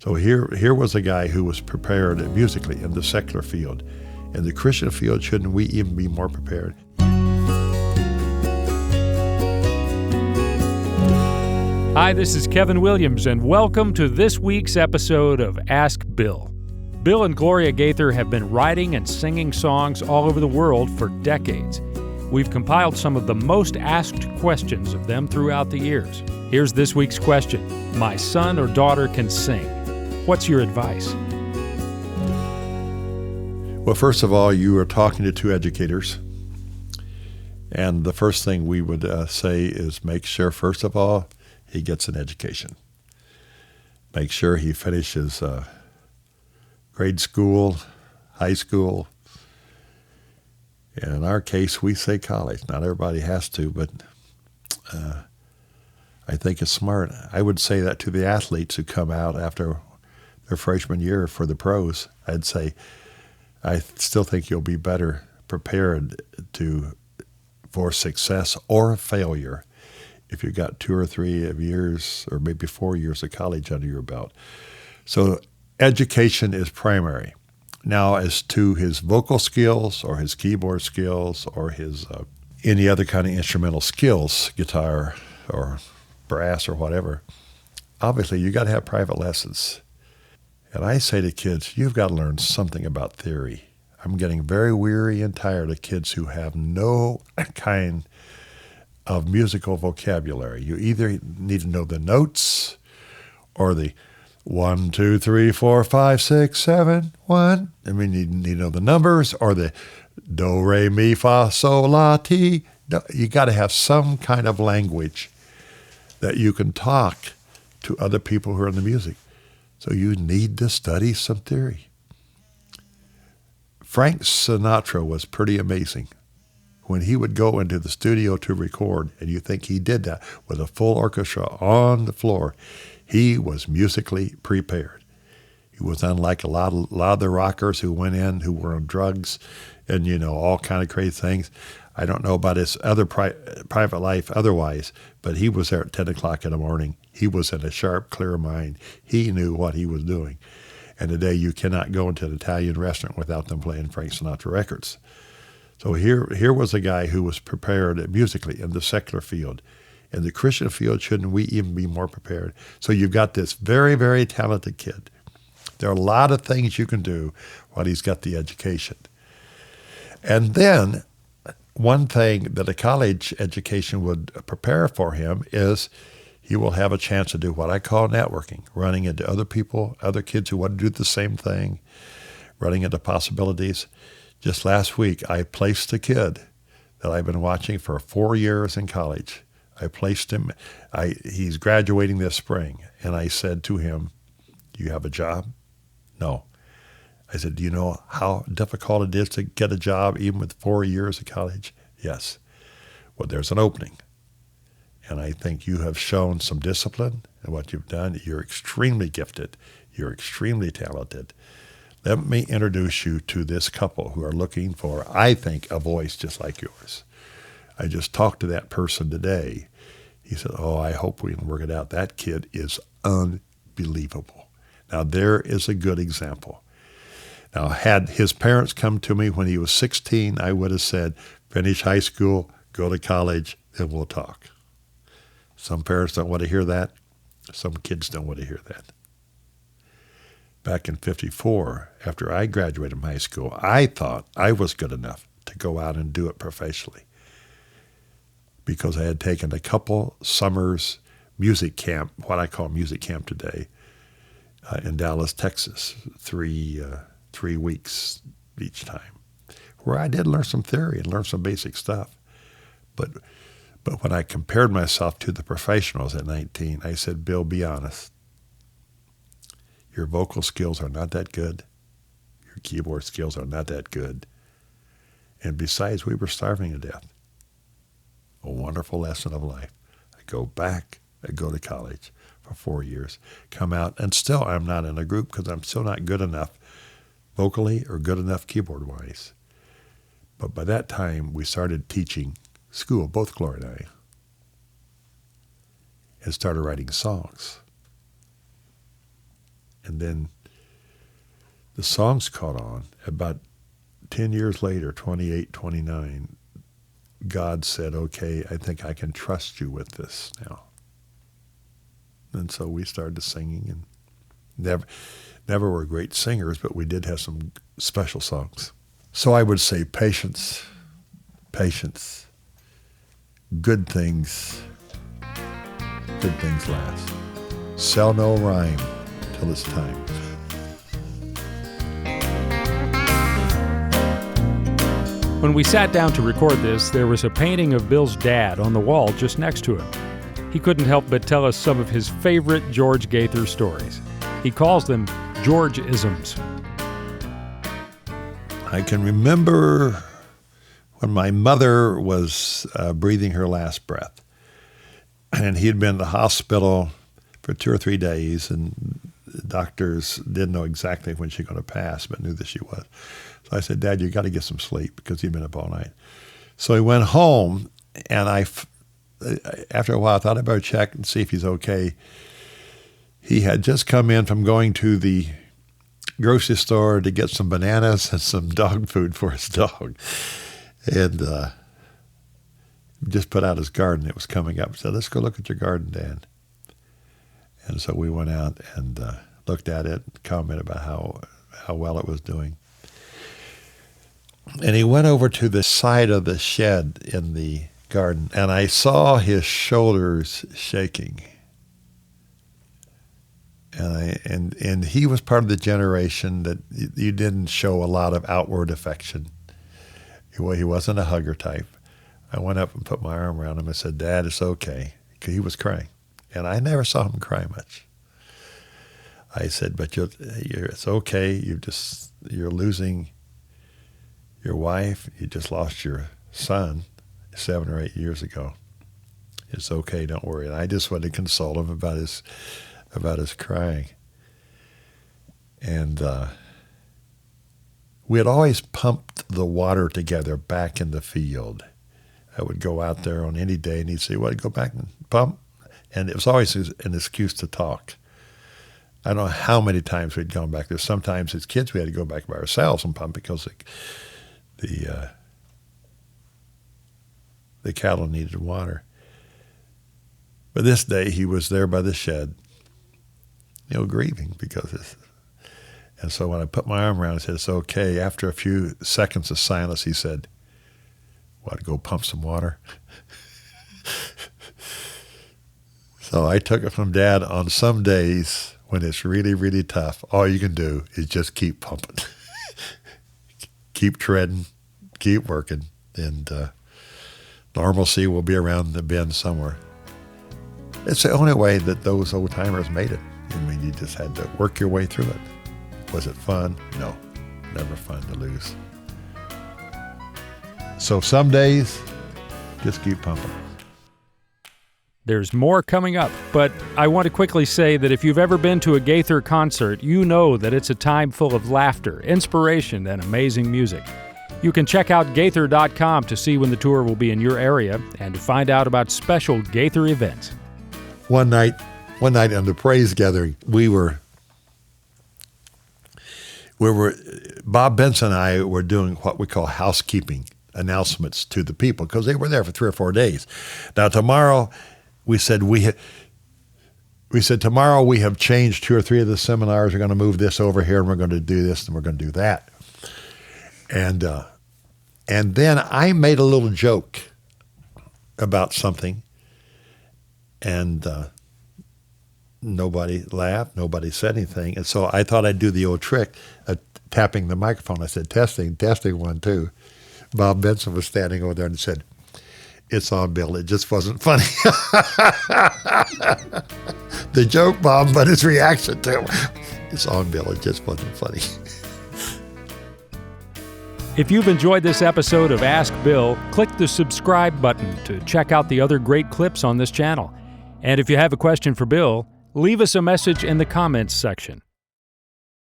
So here was a guy who was prepared musically in the secular field. In the Christian field, shouldn't we even be more prepared? Hi, this is Kevin Williams, and welcome to this week's episode of Ask Bill. Bill and Gloria Gaither have been writing and singing songs all over the world for decades. We've compiled some of the most asked questions of them throughout the years. Here's this week's question. My son or daughter can sing. What's your advice? Well, first of all, you are talking to two educators. And the first thing we would say is make sure, first of all, he gets an education. Make sure he finishes grade school, high school. And in our case, we say college. Not everybody has to, but I think it's smart. I would say that to the athletes who come out after their freshman year for the pros. I'd say, I still think you'll be better prepared for success or failure if you've got 2 or 3 years or maybe 4 years of college under your belt. So education is primary. Now, as to his vocal skills or his keyboard skills or his any other kind of instrumental skills, guitar or brass or whatever, obviously you got to have private lessons. And I say to kids, you've got to learn something about theory. I'm getting very weary and tired of kids who have no kind of musical vocabulary. You either need to know the notes or the 1, 2, 3, 4, 5, 6, 7, 1. I mean, you need to know the numbers or the do, re, mi, fa, sol, la, ti. You got to have some kind of language that you can talk to other people who are in the music. So you need to study some theory. Frank Sinatra was pretty amazing. When he would go into the studio to record, and you think he did that with a full orchestra on the floor, he was musically prepared. He was unlike a lot of the rockers who went in, who were on drugs and, all kind of crazy things. I don't know about his other private life otherwise, but he was there at 10 o'clock in the morning. He was in a sharp, clear mind. He knew what he was doing. And today you cannot go into an Italian restaurant without them playing Frank Sinatra records. So here was a guy who was prepared musically in the secular field. In the Christian field, shouldn't we even be more prepared? So you've got this very, very talented kid. There are a lot of things you can do while he's got the education. And then one thing that a college education would prepare for him is he will have a chance to do what I call networking, running into other people, other kids who want to do the same thing, running into possibilities. Just last week, I placed a kid that I've been watching for 4 years in college. I placed him. He's graduating this spring. And I said to him, do you have a job? No. I said, do you know how difficult it is to get a job even with 4 years of college? Yes. Well, there's an opening. And I think you have shown some discipline in what you've done. You're extremely gifted. You're extremely talented. Let me introduce you to this couple who are looking for, I think, a voice just like yours. I just talked to that person today. He said, I hope we can work it out. That kid is unbelievable. Now, there is a good example. Now, had his parents come to me when he was 16, I would have said, finish high school, go to college, and we'll talk. Some parents don't want to hear that. Some kids don't want to hear that. Back in 1954, after I graduated from high school, I thought I was good enough to go out and do it professionally because I had taken a couple summers music camp, what I call music camp today, in Dallas, Texas, 3 weeks each time, where I did learn some theory and learn some basic stuff. But when I compared myself to the professionals at 19, I said, Bill, be honest. Your vocal skills are not that good. Your keyboard skills are not that good. And besides, we were starving to death. A wonderful lesson of life. I go back, I go to college for 4 years, come out, and still I'm not in a group because I'm still not good enough vocally or good enough keyboard-wise. But by that time, we started teaching school, both Gloria and I, and started writing songs. And then the songs caught on. About 10 years later, 28, 29, God said, okay, I think I can trust you with this now. And so we started singing, and never were great singers, but we did have some special songs. So I would say patience, patience, good things last. Sell no rhyme till it's time. When we sat down to record this, there was a painting of Bill's dad on the wall just next to him. He couldn't help but tell us some of his favorite George Gaither stories. He calls them George-isms. I can remember when my mother was breathing her last breath, and he had been in the hospital for 2 or 3 days, and the doctors didn't know exactly when she was going to pass, but knew that she was. So I said, Dad, you got to get some sleep, because he'd been up all night. So he went home, and after a while, I thought I'd better check and see if he's okay. He had just come in from going to the grocery store to get some bananas and some dog food for his dog. And just put out his garden. It was coming up. Said, let's go look at your garden, Dad. And so we went out and looked at it, commented about how well it was doing. And he went over to the side of the shed in the garden, and I saw his shoulders shaking. And he was part of the generation that you didn't show a lot of outward affection. He wasn't a hugger type. I went up and put my arm around him and said, Dad, it's okay. He was crying. And I never saw him cry much. I said, but it's okay. You're losing your wife. You just lost your son 7 or 8 years ago. It's okay. Don't worry. And I just wanted to console him about his crying. And we had always pumped the water together back in the field. I would go out there on any day, and he'd say, well, go back and pump. And it was always an excuse to talk. I don't know how many times we'd gone back there. Sometimes as kids we had to go back by ourselves and pump because the cattle needed water. But this day he was there by the shed, grieving because and so when I put my arm around him and said, it's okay, after a few seconds of silence, he said, want to go pump some water? So I took it from Dad. On some days when it's really, really tough, all you can do is just keep pumping. Keep treading, keep working, and normalcy will be around the bend somewhere. It's the only way that those old-timers made it. I mean, you just had to work your way through it. Was it fun? No, never fun to lose. So some days, just keep pumping. There's more coming up, but I want to quickly say that if you've ever been to a Gaither concert, you know that it's a time full of laughter, inspiration, and amazing music. You can check out Gaither.com to see when the tour will be in your area and to find out about special Gaither events. One night on the praise gathering, Bob Benson and I were doing what we call housekeeping announcements to the people because they were there for 3 or 4 days. Now tomorrow, we said tomorrow we have changed 2 or 3 of the seminars. We're going to move this over here, and we're going to do this, and we're going to do that. And then I made a little joke about something, and nobody laughed, nobody said anything. And so I thought I'd do the old trick of tapping the microphone. I said, testing, 1, 2. Bob Benson was standing over there and said, it's on, Bill. It just wasn't funny. The joke, Bob, but his reaction to it, it's on, Bill. It just wasn't funny. If you've enjoyed this episode of Ask Bill, click the subscribe button to check out the other great clips on this channel. And if you have a question for Bill, leave us a message in the comments section.